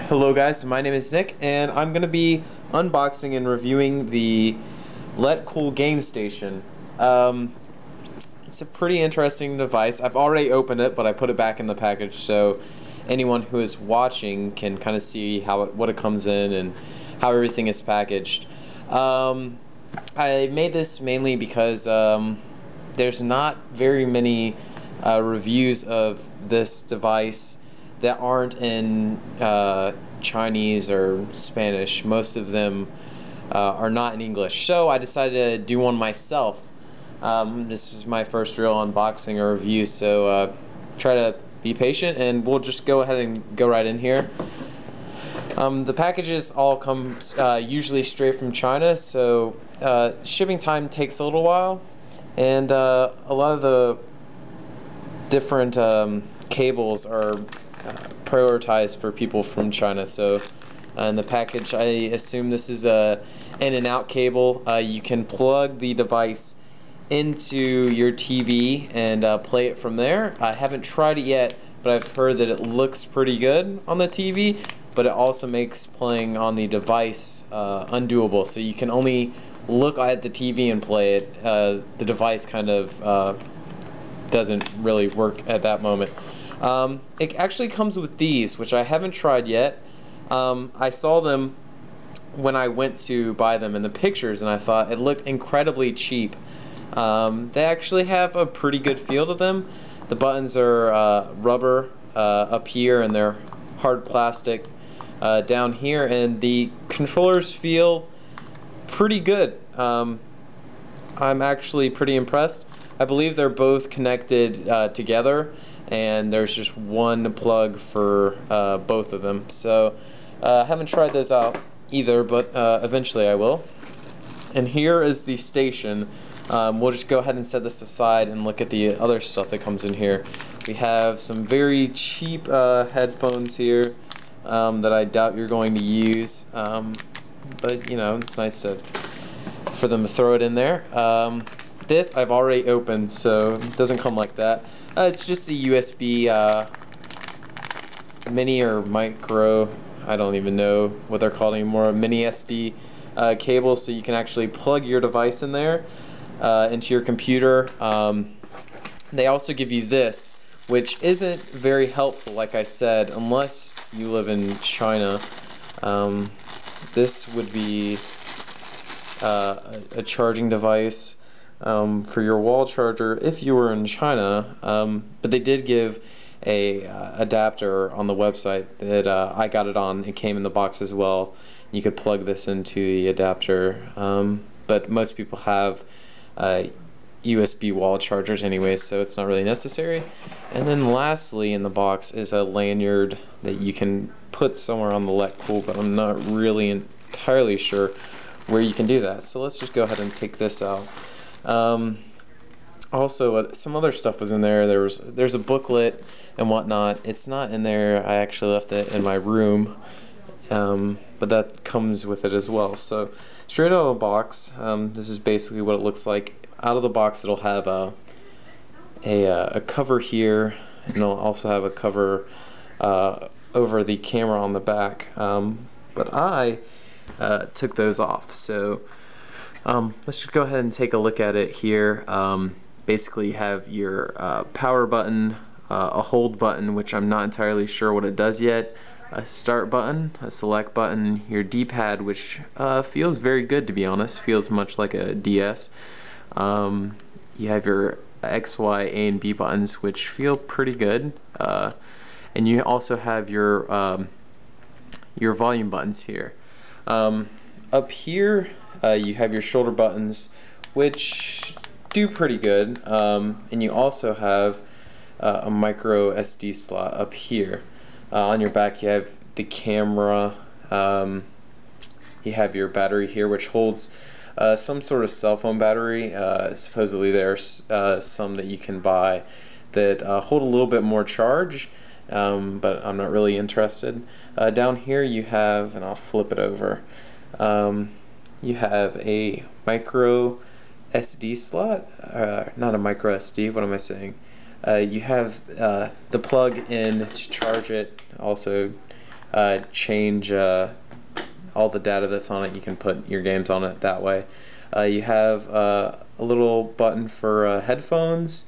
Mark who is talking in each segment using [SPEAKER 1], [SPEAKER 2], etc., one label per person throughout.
[SPEAKER 1] Hello guys, my name is Nick and I'm going to be unboxing and reviewing the LetCool Gamestation. It's a pretty interesting device. I've already opened it, but I put it back in the package so anyone who is watching can kind of see what it comes in and how everything is packaged. I made this mainly because there's not very many reviews of this device that aren't in Chinese or Spanish. Most of them are not in English. So I decided to do one myself. This is my first real unboxing or review, so try to be patient and we'll just go ahead and go right in here. The packages all come usually straight from China, so shipping time takes a little while, and a lot of the different cables are prioritized for people from China. So in the package, I assume this is a in and out cable. You can plug the device into your TV and play it from there. I haven't tried it yet, but I've heard that it looks pretty good on the TV, but it also makes playing on the device undoable. So you can only look at the TV and play it. The device kind of doesn't really work at that moment. It actually comes with these, which I haven't tried yet. I saw them when I went to buy them in the pictures and I thought it looked incredibly cheap. They actually have a pretty good feel to them. The buttons are rubber up here and they're hard plastic down here, and the controllers feel pretty good. I'm actually pretty impressed. I believe they're both connected together, and there's just one plug for both of them. So I haven't tried those out either, but eventually I will. And here is the station. We'll just go ahead and set this aside and look at the other stuff that comes in here. We have some very cheap headphones here that I doubt you're going to use, but you know, it's nice for them to throw it in there. This I've already opened, so it doesn't come like that. It's just a USB mini or micro, I don't even know what they're called anymore, mini SD cable, so you can actually plug your device in there into your computer. They also give you this, which isn't very helpful, like I said, unless you live in China. This would be a charging device for your wall charger if you were in China, but they did give a adapter on the website that I got it on. It came in the box as well. You could plug this into the adapter, but most people have USB wall chargers anyway, so it's not really necessary. And then lastly in the box is a lanyard that you can put somewhere on the LetCool, but I'm not really entirely sure where you can do that. So let's just go ahead and take this out. Also, some other stuff was in there. There's a booklet and whatnot. It's not in there. I actually left it in my room, but that comes with it as well. So straight out of the box, this is basically what it looks like. Out of the box, it'll have a cover here, and it'll also have a cover over the camera on the back. But I took those off. So let's just go ahead and take a look at it here. Basically you have your power button, a hold button, which I'm not entirely sure what it does yet, a start button, a select button, your D-pad, which feels very good, to be honest, feels much like a DS. You have your X, Y, A, and B buttons, which feel pretty good, and you also have your volume buttons here. Up here you have your shoulder buttons, which do pretty good, and you also have a micro SD slot up here. On your back you have the camera, you have your battery here, which holds some sort of cell phone battery. Supposedly there's some that you can buy that hold a little bit more charge, but I'm not really interested. Down here you have, and I'll flip it over, you have a micro SD slot, not a micro SD, what am I saying? You have the plug in to charge it, also change all the data that's on it. You can put your games on it that way. You have a little button for headphones,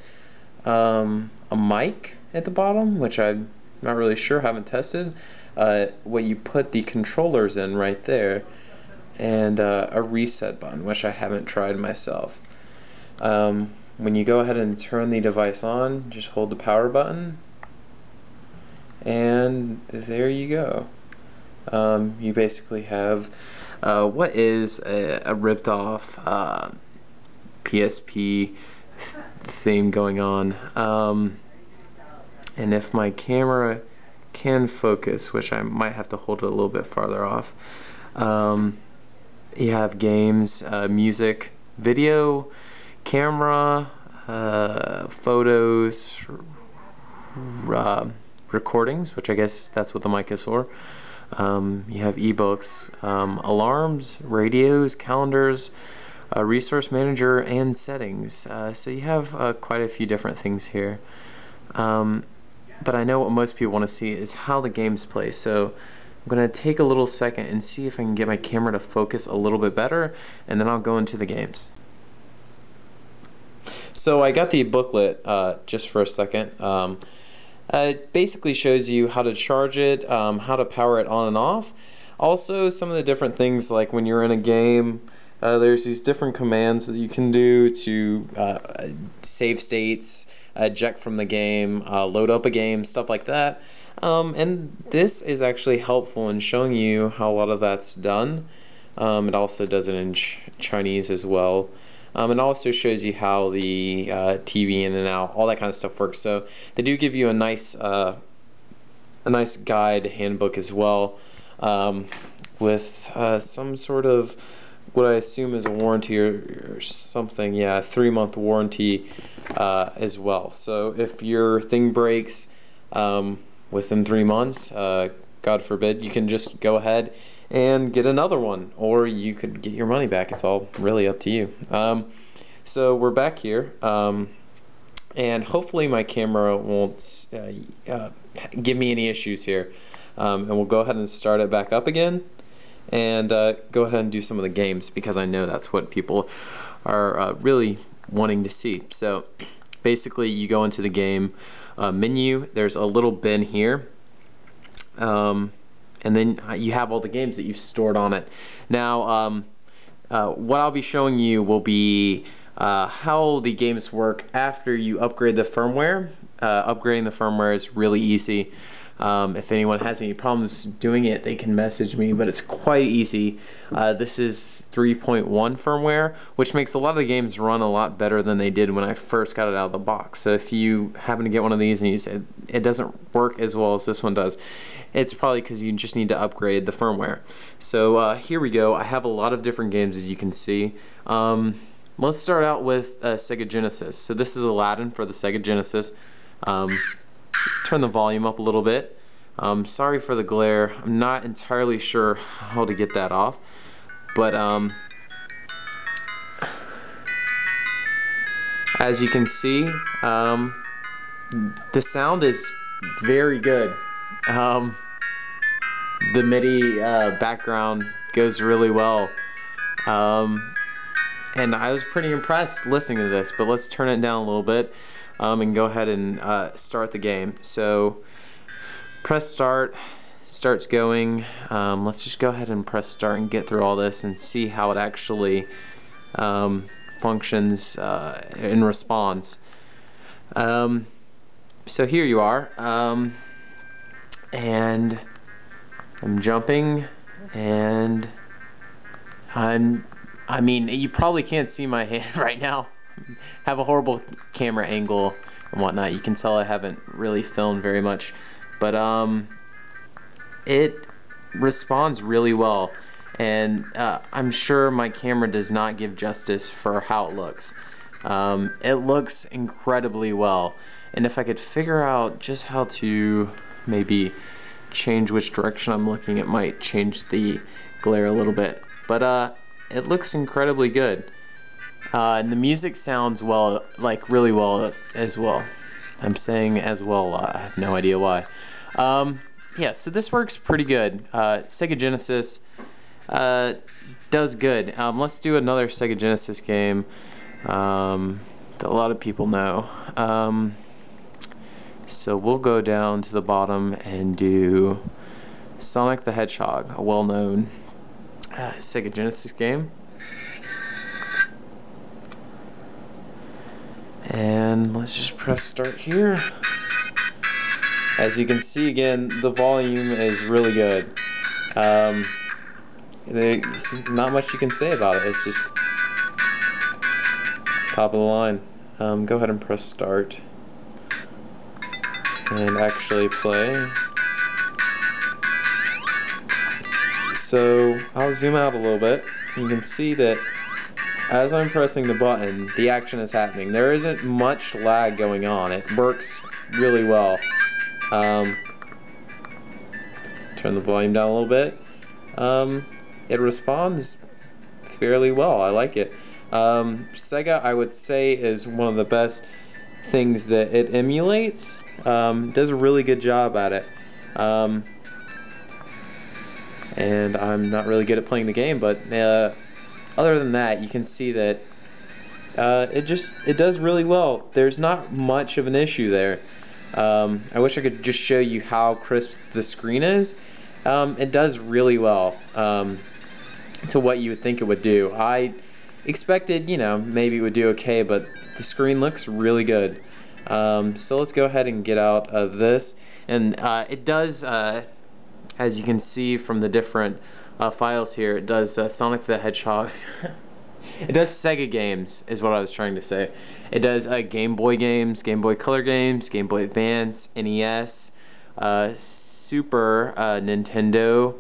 [SPEAKER 1] a mic at the bottom, which I'm not really sure, haven't tested. What you put the controllers in right there, and a reset button, which I haven't tried myself. When you go ahead and turn the device on, just hold the power button, and there you go. You basically have what is a ripped off PSP theme going on. And if my camera can focus, which I might have to hold it a little bit farther off, you have games, music, video, camera, photos, recordings, which I guess that's what the mic is for. You have ebooks, alarms, radios, calendars, resource manager, and settings. So you have quite a few different things here. But I know what most people want to see is how the games play. So I'm going to take a little second and see if I can get my camera to focus a little bit better, and then I'll go into the games. So I got the booklet just for a second. It basically shows you how to charge it, how to power it on and off. Also, some of the different things, like when you're in a game, there's these different commands that you can do to save states, eject from the game, load up a game, stuff like that. And this is actually helpful in showing you how a lot of that's done. It also does it in Chinese as well. It also shows you how the TV in and out, all that kind of stuff works. So they do give you a nice guide handbook as well, with some sort of what I assume is a warranty or something. Yeah, 3-month warranty as well. So if your thing breaks within 3 months, God forbid, you can just go ahead and get another one, or you could get your money back. It's all really up to you. So we're back here, and hopefully my camera won't give me any issues here. And we'll go ahead and start it back up again, and go ahead and do some of the games, because I know that's what people are really wanting to see. So basically you go into the game menu, there's a little bin here, and then you have all the games that you've stored on it. Now what I'll be showing you will be how the games work after you upgrade the firmware. Upgrading the firmware is really easy. If anyone has any problems doing it, they can message me, but it's quite easy. This is 3.1 firmware, which makes a lot of the games run a lot better than they did when I first got it out of the box. So if you happen to get one of these and you say it doesn't work as well as this one does, it's probably because you just need to upgrade the firmware. So here we go. I have a lot of different games, as you can see. Let's start out with Sega Genesis. So this is Aladdin for the Sega Genesis. Turn the volume up a little bit. Sorry for the glare. I'm not entirely sure how to get that off, but as you can see, the sound is very good. The MIDI background goes really well, and I was pretty impressed listening to this. But let's turn it down a little bit and go ahead and start the game. So press start, starts going. Let's just go ahead and press start and get through all this and see how it actually functions in response. So here you are, and I'm jumping, and I mean, you probably can't see my hand right now. Have a horrible camera angle and whatnot. You can tell I haven't really filmed very much, but it responds really well, and I'm sure my camera does not give justice for how it looks. It looks incredibly well, and if I could figure out just how to maybe change which direction I'm looking, it might change the glare a little bit, but it looks incredibly good. And the music sounds well, like really well as well. I'm saying as well, I have no idea why. yeah, so this works pretty good. Sega Genesis does good. Let's do another Sega Genesis game that a lot of people know. So we'll go down to the bottom and do Sonic the Hedgehog, a well-known Sega Genesis game. And let's just press start here. As you can see, again, the volume is really good. There's not much you can say about it. It's just top of the line. Go ahead and press start and actually play. So I'll zoom out a little bit. You can see that as I'm pressing the button, the action is happening. There isn't much lag going on. It works really well. Turn the volume down a little bit. It responds fairly well. I like it. Sega, I would say, is one of the best things that it emulates. Does a really good job at it. And I'm not really good at playing the game, but other than that, you can see that it does really well. There's not much of an issue there. I wish I could just show you how crisp the screen is. It does really well to what you would think it would do. I expected, you know, maybe it would do okay, but the screen looks really good. So let's go ahead and get out of this. And it does, as you can see from the different files here, it does Sonic the Hedgehog. It does Sega games, is what I was trying to say. It does Game Boy games, Game Boy Color games, Game Boy Advance, NES, Super Nintendo,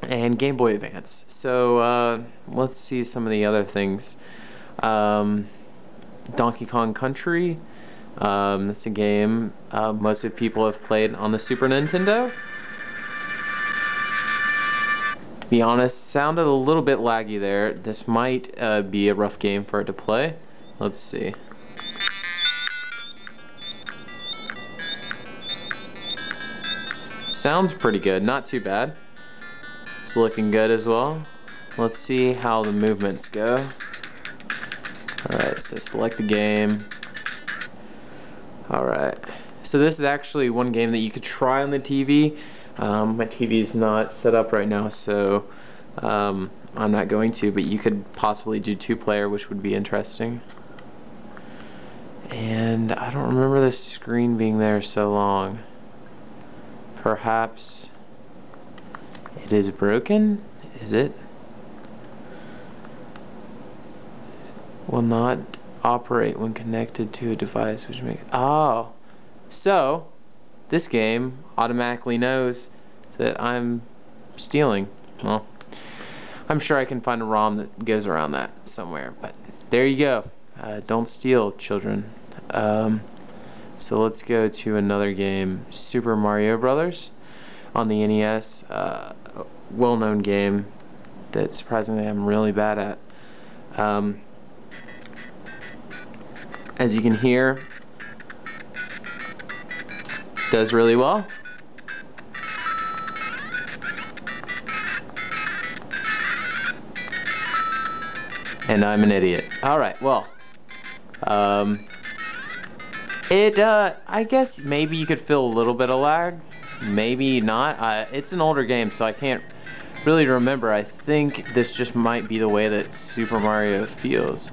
[SPEAKER 1] and Game Boy Advance. So let's see some of the other things. Donkey Kong Country. That's a game most of people have played on the Super Nintendo. To be honest, sounded a little bit laggy there. This might be a rough game for it to play. Let's see. Sounds pretty good, not too bad. It's looking good as well. Let's see how the movements go. Alright, so select a game. Alright, so this is actually one game that you could try on the TV. My TV's not set up right now, so I'm not going to, but you could possibly do 2-player, which would be interesting. And I don't remember the screen being there so long. Perhaps it is broken? Is it? Will not operate when connected to a device which makes... Oh! So, this game automatically knows that I'm stealing. Well, I'm sure I can find a ROM that goes around that somewhere, but there you go. Don't steal, children. So let's go to another game, Super Mario Brothers on the NES. Well-known game that surprisingly I'm really bad at. As you can hear, does really well. And I'm an idiot. Alright, well, I guess maybe you could feel a little bit of lag, maybe not. It's an older game, so I can't really remember. I think this just might be the way that Super Mario feels.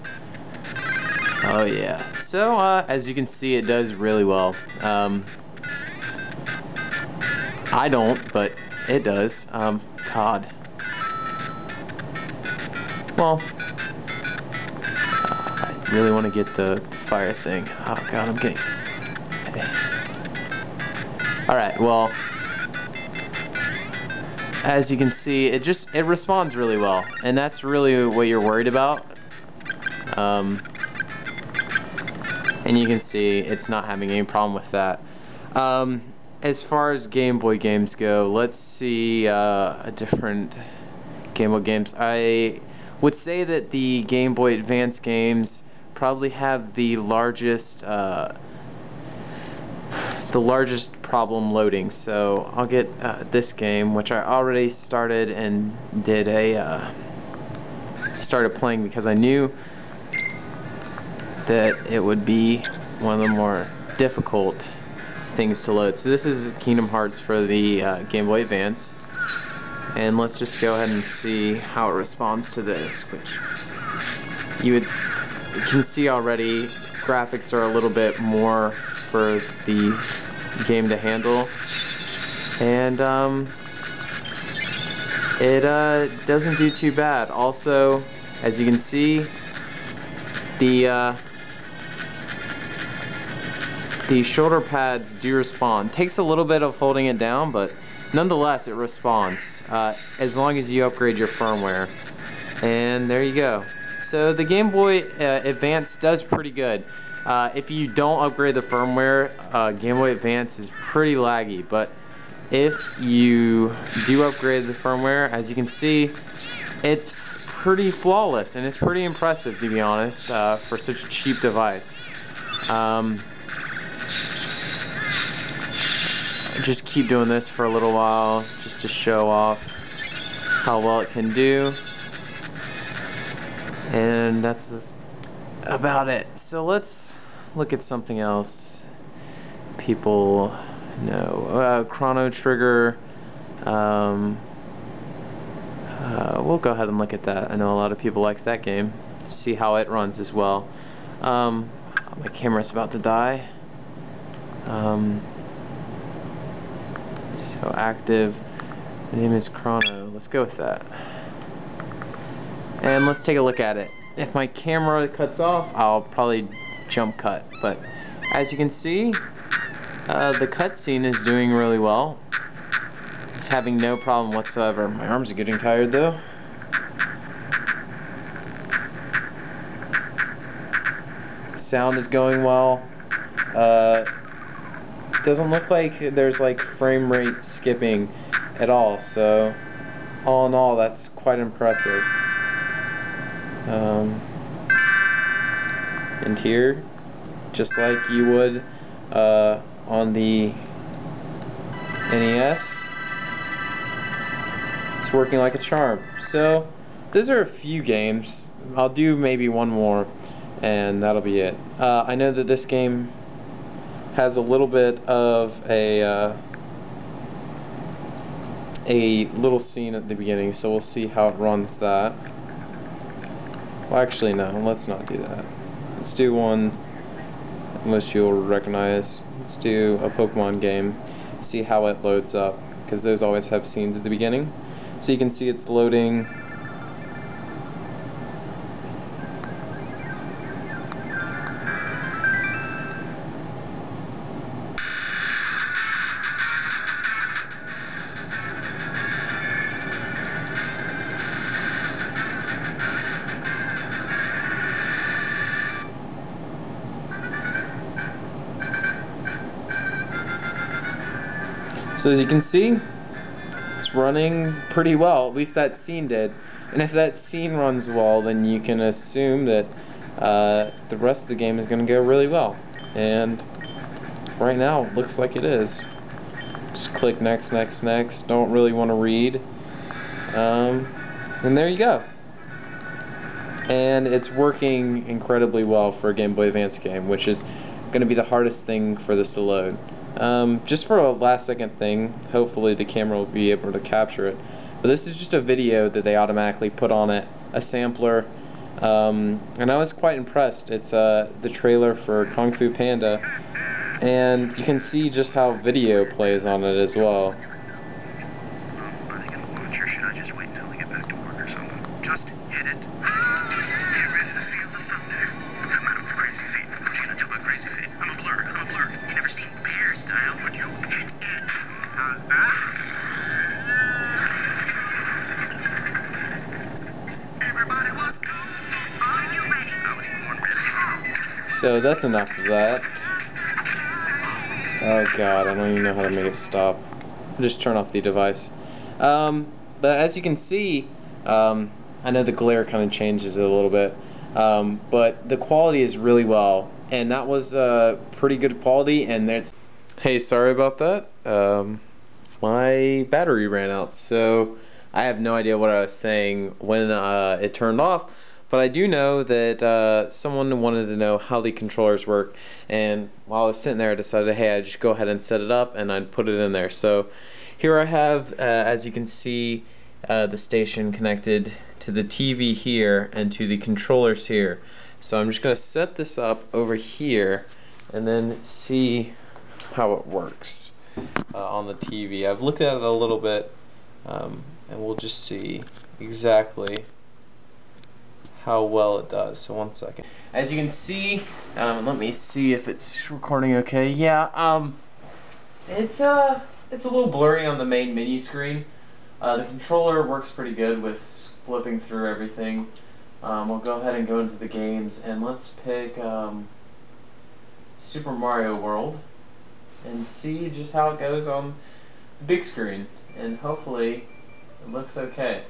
[SPEAKER 1] Oh yeah. So as you can see, it does really well. I don't, but it does. God. Well, I really want to get the fire thing. Oh God, I'm getting... Alright, well, as you can see, it responds really well, and that's really what you're worried about. And you can see it's not having any problem with that. As far as Game Boy games go, let's see a different Game Boy games. I would say that the Game Boy Advance games probably have the largest the largest problem loading. So I'll get this game, which I already started and did started playing because I knew that it would be one of the more difficult things to load. So this is Kingdom Hearts for the Game Boy Advance, and let's just go ahead and see how it responds to this, which you can see already. Graphics are a little bit more for the game to handle, and it doesn't do too bad. Also, as you can see, the shoulder pads do respond. Takes a little bit of holding it down, but nonetheless it responds as long as you upgrade your firmware. And there you go. So the Game Boy Advance does pretty good. If you don't upgrade the firmware, Game Boy Advance is pretty laggy, but if you do upgrade the firmware, as you can see, it's pretty flawless, and it's pretty impressive, to be honest, for such a cheap device. Just keep doing this for a little while, just to show off how well it can do. And that's about it. So let's look at something else people know. Chrono Trigger. We'll go ahead and look at that. I know a lot of people like that game. See how it runs as well. My camera's about to die. So active. The name is Chrono. Let's go with that. And let's take a look at it. If my camera cuts off, I'll probably jump cut. But as you can see, the cutscene is doing really well. It's having no problem whatsoever. My arms are getting tired though. Sound is going well. Doesn't look like there's like frame rate skipping at all, so all in all, that's quite impressive. And here, just like you would on the NES, it's working like a charm. So those are a few games. I'll do maybe one more, and that'll be it. I know that this game has a little bit of a little scene at the beginning, so we'll see how it runs that. Well, actually, no, let's not do that. Let's do one most you'll recognize. Let's do a Pokemon game, see how it loads up, because those always have scenes at the beginning. So you can see it's loading. So as you can see, it's running pretty well, at least that scene did. And if that scene runs well, then you can assume that the rest of the game is going to go really well. And right now, it looks like it is. Just click next, next, next. Don't really want to read. And there you go. And it's working incredibly well for a Game Boy Advance game, which is going to be the hardest thing for this to load. Just for a last second thing, hopefully the camera will be able to capture it, but this is just a video that they automatically put on it, a sampler, and I was quite impressed. It's the trailer for Kung Fu Panda, and you can see just how video plays on it as well.
[SPEAKER 2] Are they gonna launch, or should I just wait until I get back to work or something? Just hit it. Get ready to feel the thunder. Come out with crazy feet. What you gonna do about crazy feet? I'm a blur. I'm a blur. You never seen bear style. Would you hit it? How's that? Everybody, let's go. Are you ready? I was born ready.
[SPEAKER 1] So that's enough of that. Oh god, I don't even know how to make it stop. I'll just turn off the device. But as you can see, I know the glare kind of changes it a little bit, but the quality is really well, and that was pretty good quality, and Hey, sorry about that. My battery ran out, so I have no idea what I was saying when it turned off. But I do know that someone wanted to know how the controllers work, and while I was sitting there, I decided, hey, I'd just go ahead and set it up, and I'd put it in there. So here I have, as you can see, the station connected to the TV here and to the controllers here. So I'm just going to set this up over here and then see how it works on the TV. I've looked at it a little bit, and we'll just see exactly how well it does. So one second. As you can see, let me see if it's recording okay. Yeah, it's a little blurry on the main menu screen. The controller works pretty good with flipping through everything. We'll go ahead and go into the games, and let's pick Super Mario World and see just how it goes on the big screen, and hopefully it looks okay.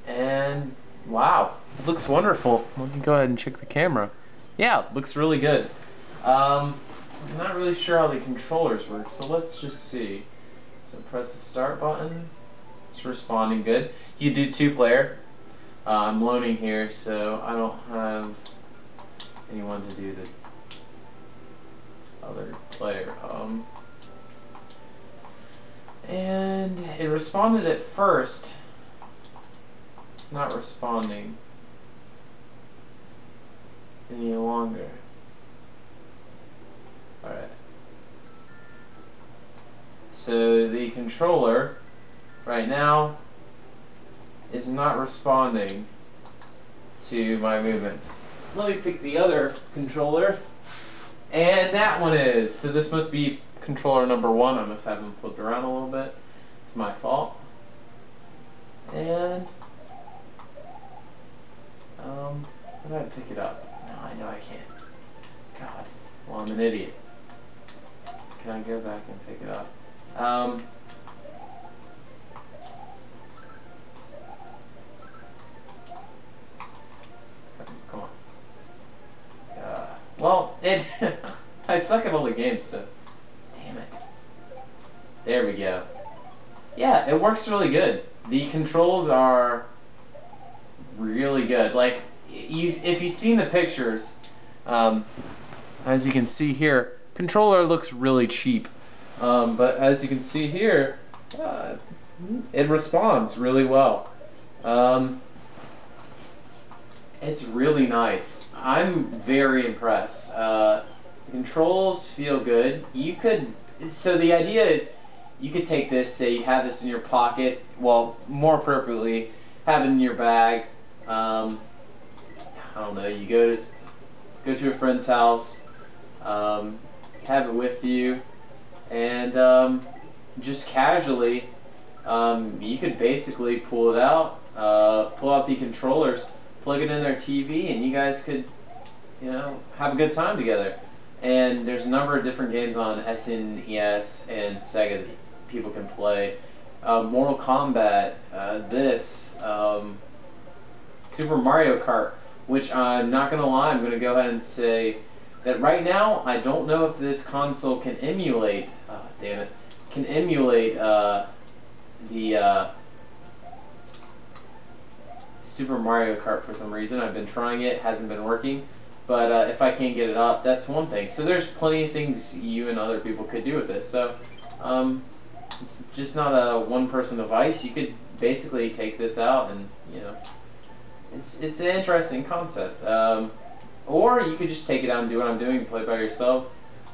[SPEAKER 1] And wow, it looks wonderful. Let me go ahead and check the camera. Yeah, it looks really good. I'm not really sure how the controllers work, so let's just see. So press the start button. It's responding good. You do 2-player. I'm loading here, so I don't have anyone to do the other player. And it responded at first. It's not responding any longer. Alright. So the controller right now is not responding to my movements. Let me pick the other controller. And that one is. So this must be controller number 1. I must have them flipped around a little bit. It's my fault. And how do I pick it up? No, I know I can't. God. Well, I'm an idiot. Can I go back and pick it up? Come on. Well, it I suck at all the games, so damn it. There we go. Yeah, it works really good. The controls are really good. Like, if you've seen the pictures, as you can see here, controller looks really cheap. But as you can see here, it responds really well. It's really nice. I'm very impressed. The controls feel good. So the idea is, you could take this, say you have this in your pocket, well, more appropriately, have it in your bag. I don't know, you go to a friend's house, have it with you, and just casually, you could basically pull it out, pull out the controllers, plug it in their TV, and you guys could, have a good time together. And there's a number of different games on SNES and Sega that people can play. Mortal Kombat, Super Mario Kart, which I'm not going to lie, I'm going to go ahead and say that right now, I don't know if this console can emulate, the Super Mario Kart for some reason. I've been trying it, hasn't been working. But if I can't get it up, that's one thing. So there's plenty of things you and other people could do with this. So it's just not a one-person device. You could basically take this out and, it's an interesting concept. Or you could just take it out and do what I'm doing and play by yourself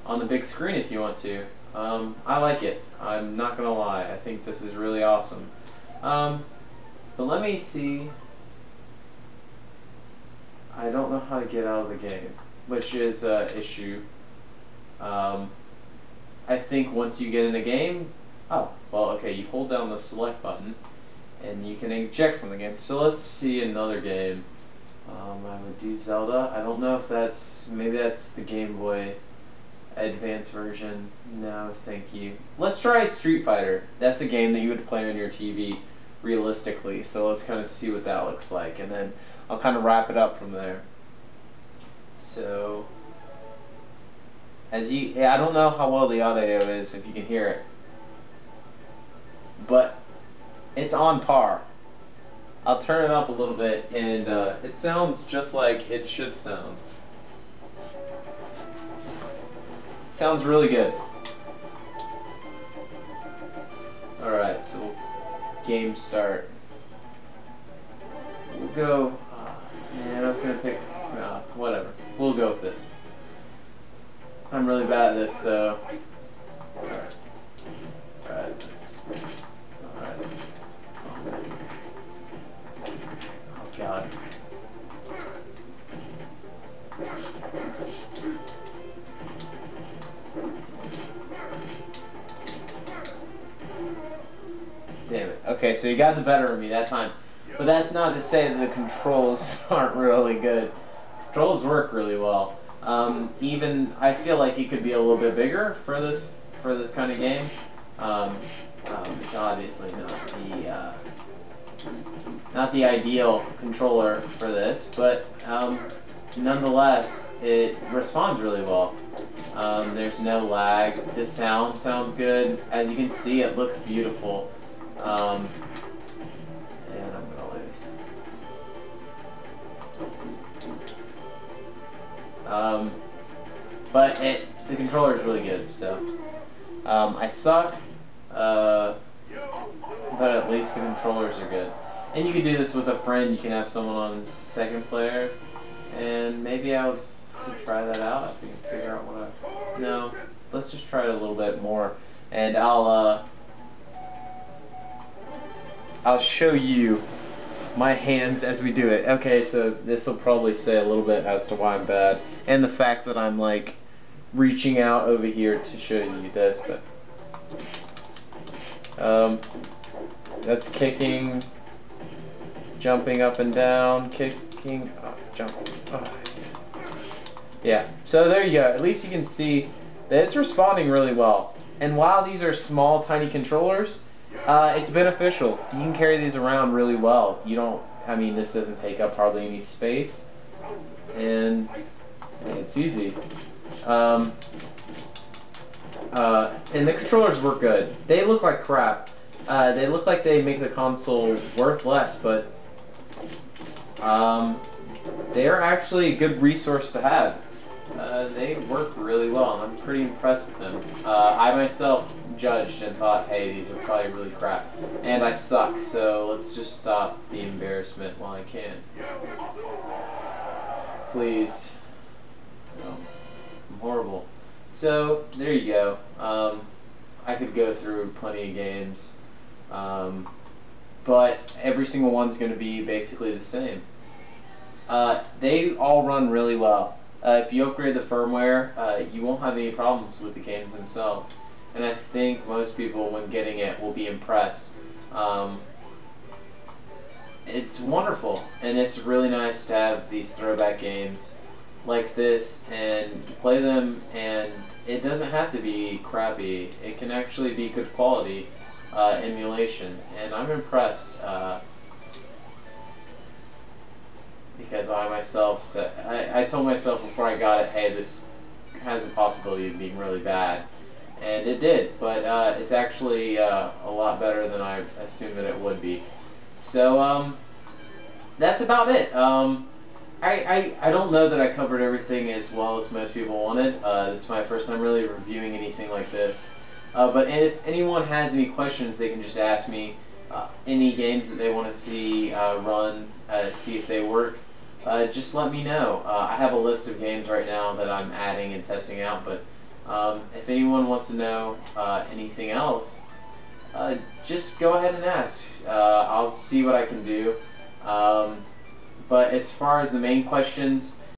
[SPEAKER 1] on the big screen if you want to. I like it. I'm not going to lie. I think this is really awesome. But let me see. I don't know how to get out of the game, which is an issue. I think once you get in a game, you hold down the select button, and you can eject from the game. So let's see another game. I would do Zelda. I don't know if maybe that's the Game Boy Advance version. No, thank you. Let's try Street Fighter. That's a game that you would play on your TV realistically. So let's kind of see what that looks like, and then I'll kind of wrap it up from there. So I don't know how well the audio is, if you can hear it, but it's on par. I'll turn it up a little bit, and it sounds just like it should sound. It sounds really good. Alright, so game start. We'll go. Man, I was gonna pick. Whatever. We'll go with this. I'm really bad at this, so. Alright. Alright. Alright. Oh, God. Damn it. Okay, so you got the better of me that time. But that's not to say that the controls aren't really good. Controls work really well. Even I feel like it could be a little bit bigger for this kind of game. It's obviously not the ideal controller for this, but nonetheless, it responds really well. There's no lag. The sound sounds good. As you can see, it looks beautiful. And I'm gonna lose. But the controller is really good. So I suck, but at least the controllers are good. And you can do this with a friend. You can have someone on second player, and maybe I would try that out if we can figure out what I. No, let's just try it a little bit more, and I'll show you my hands as we do it. Okay, so this will probably say a little bit as to why I'm bad, and the fact that I'm like reaching out over here to show you this, but that's kicking, jumping up and down, kicking, jumping. Oh. Yeah, so there you go. At least you can see that it's responding really well. And while these are small, tiny controllers, it's beneficial. You can carry these around really well. You don't, I mean, this doesn't take up hardly any space, and it's easy. And the controllers work good. They look like crap. They look like they make the console worth less, but they are actually a good resource to have. They work really well, and I'm pretty impressed with them. I myself judged and thought, hey, these are probably really crap. And I suck, so let's just stop the embarrassment while I can. Please. No, I'm horrible. So, there you go. I could go through plenty of games, but every single one's going to be basically the same. They all run really well. If you upgrade the firmware, you won't have any problems with the games themselves. And I think most people, when getting it, will be impressed. It's wonderful, and it's really nice to have these throwback games like this and play them, and it doesn't have to be crappy. It can actually be good quality emulation, and I'm impressed. Because I myself said, I told myself before I got it, hey, this has a possibility of being really bad, and it did. But it's actually a lot better than I assumed that it would be. So that's about it. I don't know that I covered everything as well as most people wanted. This is my first time really reviewing anything like this. But if anyone has any questions, they can just ask me. Any games that they want to see run, see if they work. Just let me know. I have a list of games right now that I'm adding and testing out, but if anyone wants to know anything else, just go ahead and ask. I'll see what I can do. But as far as the main questions,